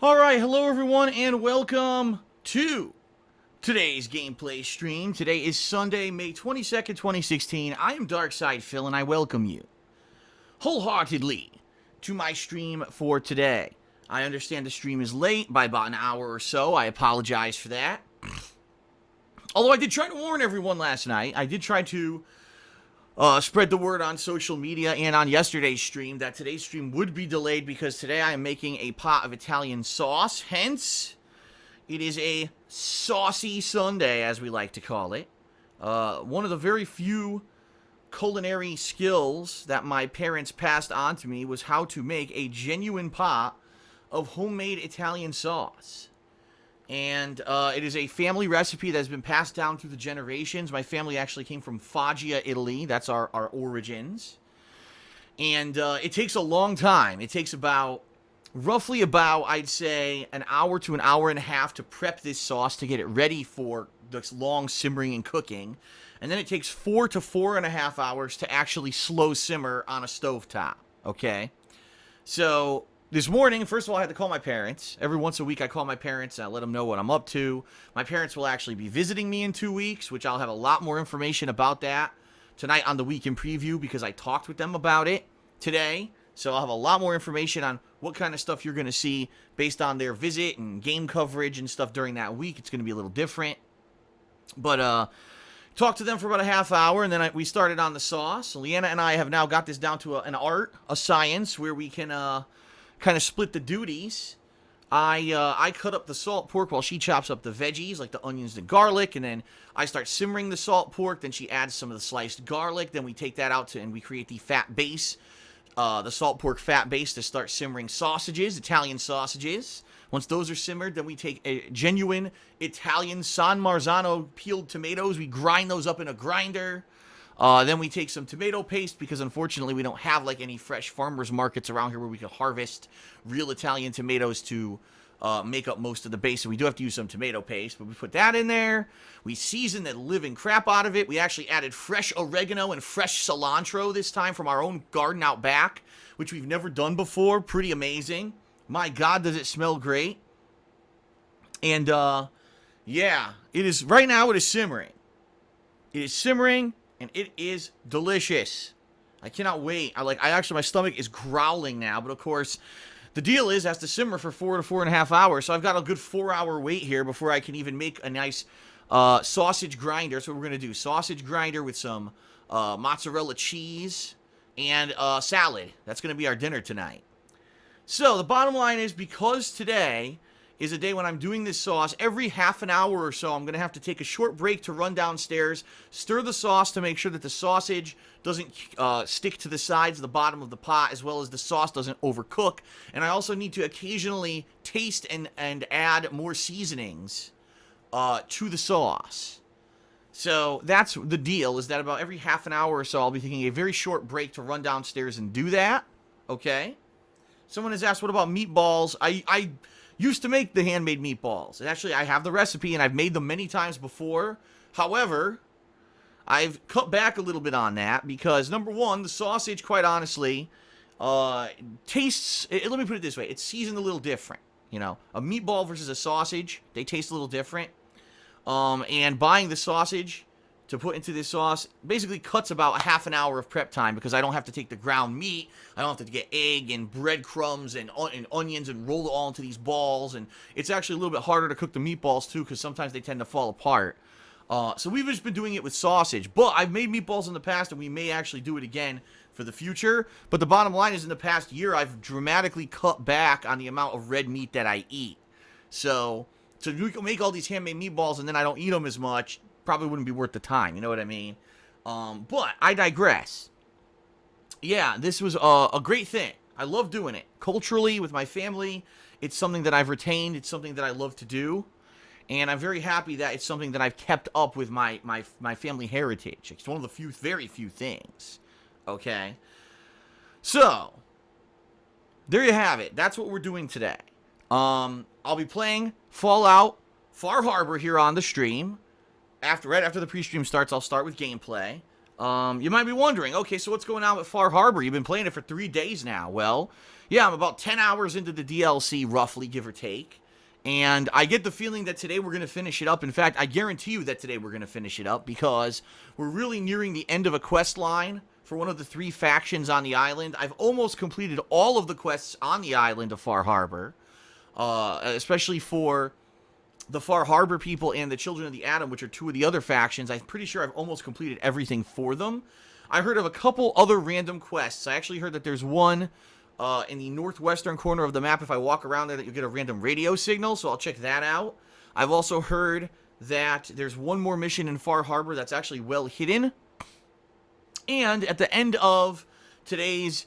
Alright, hello everyone and welcome to today's gameplay stream. Today is Sunday, May 22nd, 2016. I am Darkside Phil and I welcome you wholeheartedly to my stream for today. I understand the stream is late by about an hour or so. I apologize for that. Although I did try to warn everyone last night. I did try to spread the word on social media and on yesterday's stream that today's stream would be delayed because today I am making a pot of Italian sauce. Hence, it is a saucy Sunday, as we like to call it. One of the very few culinary skills that my parents passed on to me was how to make a genuine pot of homemade Italian sauce. And it is a family recipe that has been passed down through the generations. My family actually came from Foggia, Italy. That's our origins. And it takes a long time. It takes roughly about, I'd say, an hour to an hour and a half to prep this sauce to get it ready for this long simmering and cooking. And then it takes 4 to 4.5 hours to actually slow simmer on a stovetop. Okay? So this morning, first of all, I had to call my parents. Every once a week, I call my parents and I let them know what I'm up to. My parents will actually be visiting me in 2 weeks, which I'll have a lot more information about that tonight on the Weekend Preview because I talked with them about it today. So I'll have a lot more information on what kind of stuff you're going to see based on their visit and game coverage and stuff during that week. It's going to be a little different. But talked to them for about a half hour, and then we started on the sauce. Leanna and I have now got this down to an art, a science, where we can kind of split the duties. I cut up the salt pork while she chops up the veggies, like the onions and garlic, and then I start simmering the salt pork. Then she adds some of the sliced garlic. Then we take that out and we create the fat base, the salt pork fat base to start simmering sausages, Italian sausages. Once those are simmered, then we take a genuine Italian San Marzano peeled tomatoes. We grind those up in a grinder. Then we take some tomato paste because unfortunately we don't have like any fresh farmers markets around here where we can harvest real Italian tomatoes to make up most of the base. So we do have to use some tomato paste, but we put that in there. We season the living crap out of it. We actually added fresh oregano and fresh cilantro this time from our own garden out back, which we've never done before. Pretty amazing. My God, does it smell great. And yeah, it is right now it is simmering. It is simmering. And it is delicious. I cannot wait. My stomach is growling now. But of course, the deal is it has to simmer for 4 to 4.5 hours. So I've got a good 4-hour wait here before I can even make a nice sausage grinder. So we're going to do sausage grinder with some mozzarella cheese and salad. That's going to be our dinner tonight. So the bottom line is, because today is a day when I'm doing this sauce, every half an hour or so, I'm going to have to take a short break to run downstairs, stir the sauce to make sure that the sausage doesn't stick to the sides of the bottom of the pot, as well as the sauce doesn't overcook. And I also need to occasionally taste and add more seasonings to the sauce. So that's the deal, is that about every half an hour or so, I'll be taking a very short break to run downstairs and do that. Okay? Someone has asked, what about meatballs? I used to make the handmade meatballs. And actually, I have the recipe, and I've made them many times before. However, I've cut back a little bit on that because, number one, the sausage, quite honestly, tastes... Let me put it this way. It's seasoned a little different. You know, a meatball versus a sausage, they taste a little different. And buying the sausage to put into this sauce basically cuts about a half an hour of prep time because I don't have to take the ground meat. I don't have to get egg and breadcrumbs and onions and roll it all into these balls. And it's actually a little bit harder to cook the meatballs too because sometimes they tend to fall apart. So we've just been doing it with sausage. But I've made meatballs in the past and we may actually do it again for the future. But the bottom line is, in the past year, I've dramatically cut back on the amount of red meat that I eat. So we can make all these handmade meatballs and then I don't eat them as much. Probably wouldn't be worth the time, you know what I mean? But I digress. Yeah, this was a great thing. I love doing it. Culturally, with my family, it's something that I've retained. It's something that I love to do. And I'm very happy that it's something that I've kept up with my family heritage. It's one of the very few things. Okay? So, there you have it. That's what we're doing today. I'll be playing Fallout Far Harbor here on the stream. Right after the pre-stream starts, I'll start with gameplay. You might be wondering, okay, so what's going on with Far Harbor? You've been playing it for 3 days now. Well, yeah, I'm about 10 hours into the DLC, roughly, give or take. And I get the feeling that today we're going to finish it up. In fact, I guarantee you that today we're going to finish it up because we're really nearing the end of a quest line for one of the 3 factions on the island. I've almost completed all of the quests on the island of Far Harbor, especially for the Far Harbor people and the Children of the Atom, which are 2 of the other factions. I'm pretty sure I've almost completed everything for them. I heard of a couple other random quests. I actually heard that there's one in the northwestern corner of the map. If I walk around there, that you'll get a random radio signal, so I'll check that out. I've also heard that there's one more mission in Far Harbor that's actually well hidden. And at the end of today's,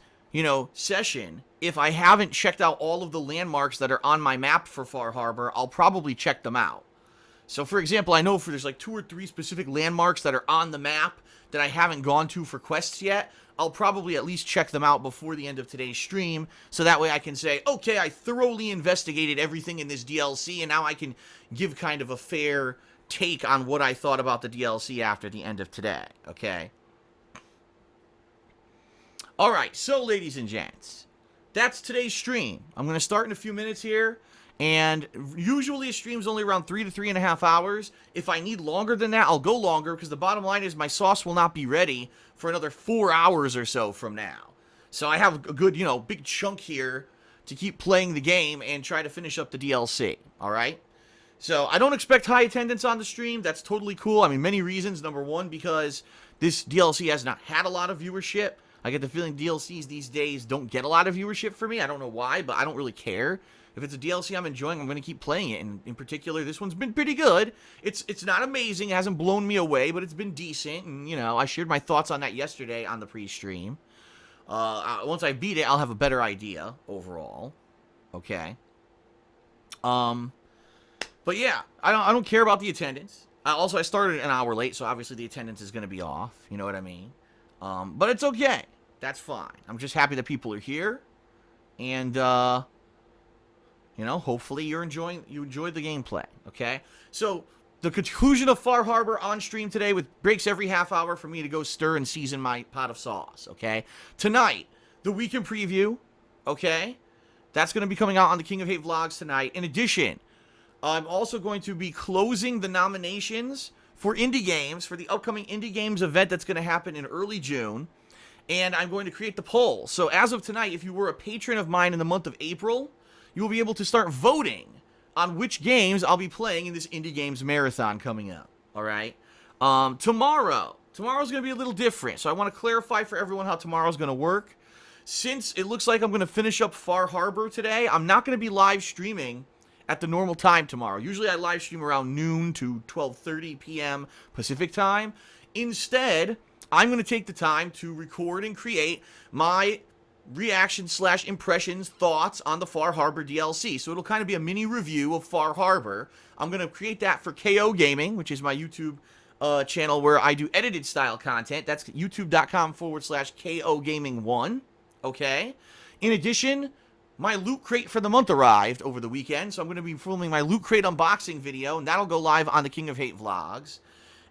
session, if I haven't checked out all of the landmarks that are on my map for Far Harbor, I'll probably check them out. So, for example, I know there's like 2 or 3 specific landmarks that are on the map that I haven't gone to for quests yet. I'll probably at least check them out before the end of today's stream, so that way I can say, okay, I thoroughly investigated everything in this DLC, and now I can give kind of a fair take on what I thought about the DLC after the end of today, okay? Alright, so ladies and gents, that's today's stream. I'm going to start in a few minutes here, and usually a stream's only around 3 to 3.5 hours. If I need longer than that, I'll go longer, because the bottom line is my sauce will not be ready for another 4 hours or so from now. So I have a good, big chunk here to keep playing the game and try to finish up the DLC, alright? So I don't expect high attendance on the stream. That's totally cool. I mean, many reasons. Number one, because this DLC has not had a lot of viewership. I get the feeling DLCs these days don't get a lot of viewership for me. I don't know why, but I don't really care. If it's a DLC I'm enjoying, I'm going to keep playing it. And in particular, this one's been pretty good. It's not amazing. It hasn't blown me away, but it's been decent. And, I shared my thoughts on that yesterday on the pre-stream. Once I beat it, I'll have a better idea overall. Okay. But yeah, I don't care about the attendance. Also, I started an hour late, so obviously the attendance is going to be off. You know what I mean? But it's okay. That's fine. I'm just happy that people are here. And, hopefully you enjoyed the gameplay, okay? So, the conclusion of Far Harbor on stream today with breaks every half hour for me to go stir and season my pot of sauce, okay? Tonight, the weekend preview, okay? That's going to be coming out on the King of Hate vlogs tonight. In addition, I'm also going to be closing the nominations for indie games, for the upcoming indie games event that's going to happen in early June. And I'm going to create the poll. So as of tonight, if you were a patron of mine in the month of April, you will be able to start voting on which games I'll be playing in this indie games marathon coming up. All right? Tomorrow's going to be a little different. So I want to clarify for everyone how tomorrow's going to work. Since it looks like I'm going to finish up Far Harbor today, I'm not going to be live streaming at the normal time tomorrow. Usually I live stream around noon to 12:30 p.m. Pacific time. Instead, I'm going to take the time to record and create my reaction/impressions, thoughts on the Far Harbor DLC. So it'll kind of be a mini review of Far Harbor. I'm going to create that for KO Gaming, which is my YouTube channel where I do edited style content. That's youtube.com/KO Gaming 1. Okay? In addition, my Loot Crate for the month arrived over the weekend, so I'm going to be filming my Loot Crate unboxing video, and that'll go live on the King of Hate vlogs.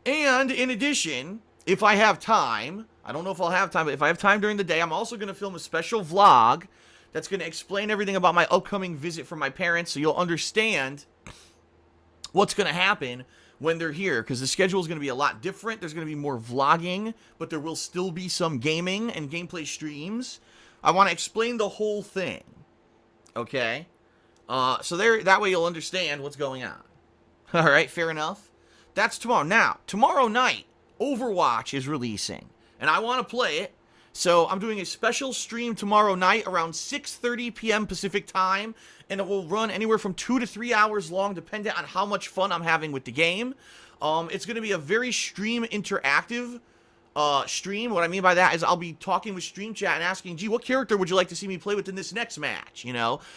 And in addition, if I have time, I don't know if I'll have time, but if I have time during the day, I'm also going to film a special vlog that's going to explain everything about my upcoming visit from my parents, so you'll understand what's going to happen when they're here, because the schedule is going to be a lot different. There's going to be more vlogging, but there will still be some gaming and gameplay streams. I want to explain the whole thing. Okay? So that way you'll understand what's going on. Alright, fair enough? That's tomorrow. Now, tomorrow night, Overwatch is releasing, and I want to play it, so I'm doing a special stream tomorrow night around 6:30 p.m. Pacific time, and it will run anywhere from 2 to 3 hours long, depending on how much fun I'm having with the game. It's going to be a very stream interactive stream. What I mean by that is I'll be talking with Stream Chat and asking, gee, what character would you like to see me play with in this next match?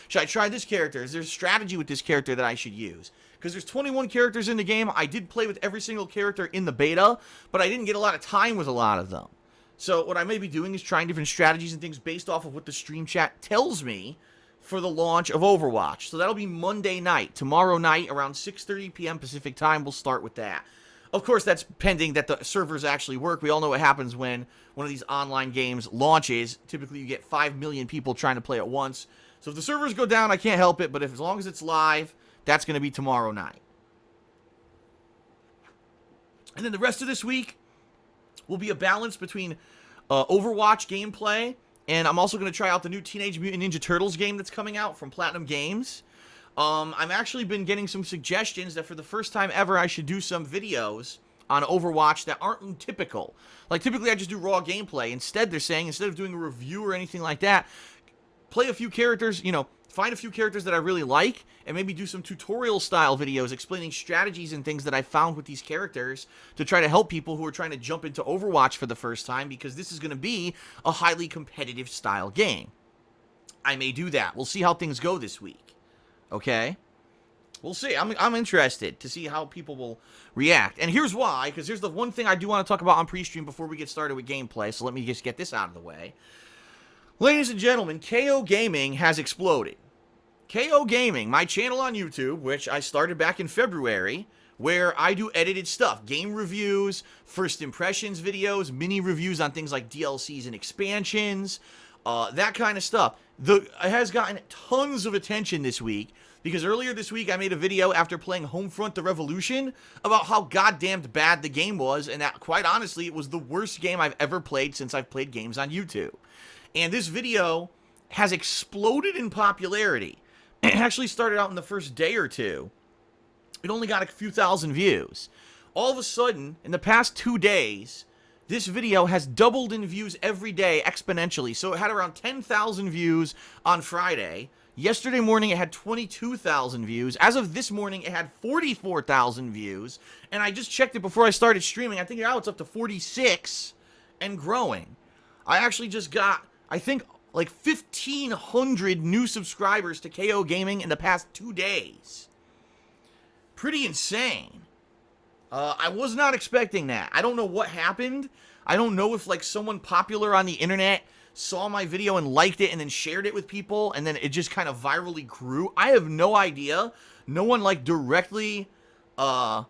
Should I try this character? Is there a strategy with this character that I should use? Because there's 21 characters in the game. I did play with every single character in the beta, but I didn't get a lot of time with a lot of them. So what I may be doing is trying different strategies and things based off of what the Stream Chat tells me for the launch of Overwatch. So that'll be Monday night. Tomorrow night around 6:30 p.m. Pacific time, we'll start with that. Of course, that's pending that the servers actually work. We all know what happens when one of these online games launches. Typically, you get 5 million people trying to play at once. So if the servers go down, I can't help it. But as long as it's live, that's going to be tomorrow night. And then the rest of this week will be a balance between Overwatch gameplay, and I'm also going to try out the new Teenage Mutant Ninja Turtles game that's coming out from Platinum Games. I've actually been getting some suggestions that for the first time ever, I should do some videos on Overwatch that aren't typical. Like, typically I just do raw gameplay. Instead, they're saying, instead of doing a review or anything like that, play a few characters, find a few characters that I really like, and maybe do some tutorial-style videos explaining strategies and things that I found with these characters to try to help people who are trying to jump into Overwatch for the first time, because this is going to be a highly competitive style game. I may do that. We'll see how things go this week. Okay? We'll see. I'm interested to see how people will react. And here's why, because here's the one thing I do want to talk about on pre-stream before we get started with gameplay, so let me just get this out of the way. Ladies and gentlemen, KO Gaming has exploded. KO Gaming, my channel on YouTube, which I started back in February, where I do edited stuff, game reviews, first impressions videos, mini reviews on things like DLCs and expansions, that kind of stuff. It has gotten tons of attention this week, because earlier this week I made a video after playing Homefront The Revolution about how goddamn bad the game was, and that, quite honestly, it was the worst game I've ever played since I've played games on YouTube. And this video has exploded in popularity. It actually started out in the first day or two. It only got a few thousand views. All of a sudden, in the past 2 days, this video has doubled in views every day exponentially. So it had around 10,000 views on Friday. Yesterday morning, it had 22,000 views. As of this morning, it had 44,000 views. And I just checked it before I started streaming. I think now it's up to 46 and growing. I actually just got, I think, like 1,500 new subscribers to KO Gaming in the past 2 days. Pretty insane. I was not expecting that. I don't know what happened. I don't know if, like, someone popular on the internet saw my video and liked it and then shared it with people, and then it just kind of virally grew. I have no idea. No one, like, directly, no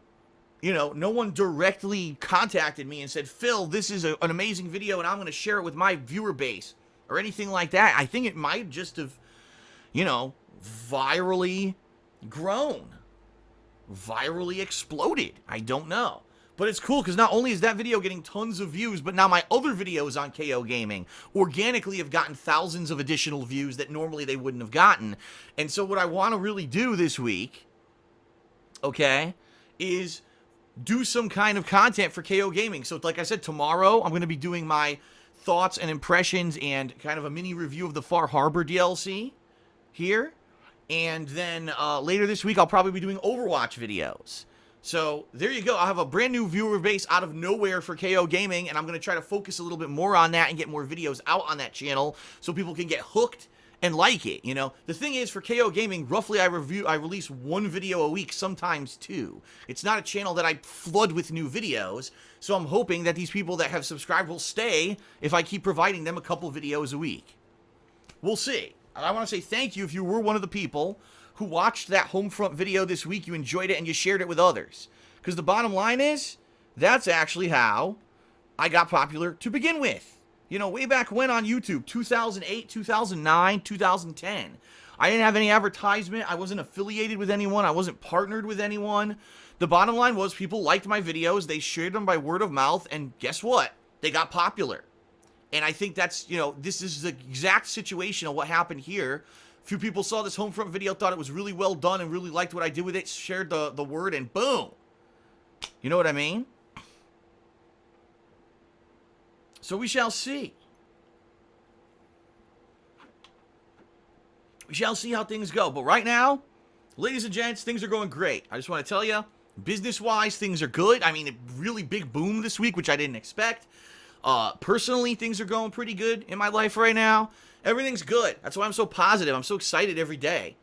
one directly contacted me and said, Phil, this is an amazing video, and I'm going to share it with my viewer base, or anything like that. I think it might just have, virally grown. Virally exploded. I don't know. But it's cool because not only is that video getting tons of views, but now my other videos on KO Gaming organically have gotten thousands of additional views that normally they wouldn't have gotten. And so what I want to really do this week, okay, is do some kind of content for KO Gaming. So like I said, tomorrow I'm going to be doing my thoughts and impressions and kind of a mini review of the Far Harbor DLC here. And then later this week, I'll probably be doing Overwatch videos. So there you go. I'll have a brand new viewer base out of nowhere for KO Gaming, and I'm going to try to focus a little bit more on that and get more videos out on that channel so people can get hooked and like it. The thing is, for KO Gaming, roughly I release one video a week, sometimes two. It's not a channel that I flood with new videos, so I'm hoping that these people that have subscribed will stay if I keep providing them a couple videos a week. We'll see. I want to say thank you if you were one of the people who watched that Homefront video this week, you enjoyed it, and you shared it with others. Because the bottom line is, that's actually how I got popular to begin with. Way back when on YouTube, 2008, 2009, 2010. I didn't have any advertisement. I wasn't affiliated with anyone. I wasn't partnered with anyone. The bottom line was people liked my videos. They shared them by word of mouth, and guess what? They got popular. And I think that's, this is the exact situation of what happened here. A few people saw this Homefront video, thought it was really well done, and really liked what I did with it, shared the word, and boom. You know what I mean? So we shall see. We shall see how things go. But right now, ladies and gents, things are going great. I just want to tell you, business-wise, things are good. I mean, a really big boom this week, which I didn't expect. Personally, things are going pretty good in my life right now. Everything's good. That's why I'm so positive. I'm so excited every day.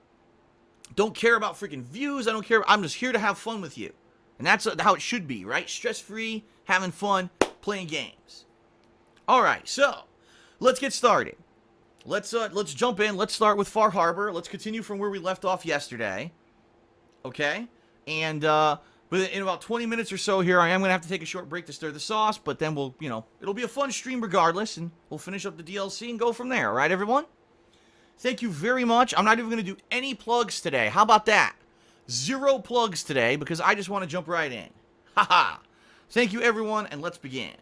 Don't care about freaking views. I don't care. I'm just here to have fun with you. And that's how it should be, right? Stress-free, having fun, playing games. All right, so let's get started. Let's jump in. Let's start with Far Harbor. Let's continue from where we left off yesterday. Okay? And But in about 20 minutes or so here, I am going to have to take a short break to stir the sauce, but then we'll, it'll be a fun stream regardless, and we'll finish up the DLC and go from there, all right, everyone? Thank you very much. I'm not even going to do any plugs today. How about that? 0 plugs today, because I just want to jump right in. Haha. Thank you, everyone, and let's begin.